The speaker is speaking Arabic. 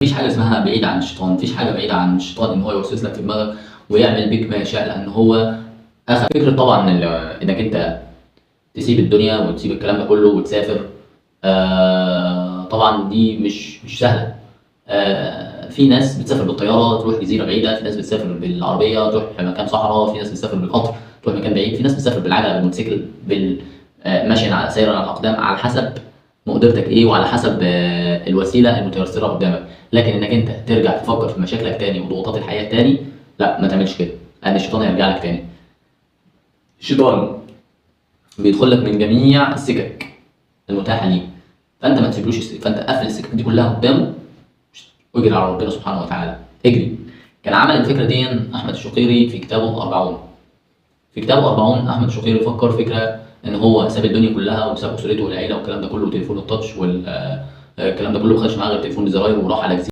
مفيش حاجه اسمها بعيد عن الشيطان، مفيش حاجه بعيده عن الشيطان ان هو يوسوس لك في دماغك ويعمل بيك ما يشاء، لان هو اخذ فكره طبعا انك انت تسيب الدنيا وتسيب الكلام ده كله وتسافر. طبعا دي مش سهله. في ناس بتسافر بالطياره تروح جزيره بعيده، في ناس بتسافر بالعربيه تروح مكان صحراء، في ناس بتسافر بالقطر تروح مكان بعيد، في ناس بتسافر بالعجله بالموتوسيكل ماشيا على سير على الاقدام، على حسب مقدرتك ايه وعلى حسب الوسيله المتيسره قدامك. لكن انك انت ترجع تفكر في مشاكلك تاني وضغوطات الحياه تاني، لا ما تعملش كده، لان الشيطان هيرجع لك تاني. الشيطان بيدخل لك من جميع السكك المتاحه ليه، فانت ما تسيبلوش فانت قفل السكك دي كلها قدامه واجري على ربنا سبحانه وتعالى، اجري. كان عمل الفكره دي احمد الشقيري في كتابه 40. في كتابه 40 احمد الشقيري فكر فكره ان هو ساب الدنيا كلها وساب اسرته والعيله والكلام ده كله وتليفون التاتش والكلام ده كله، ما خدش معاه غير تليفون الزراير وراح على جزيره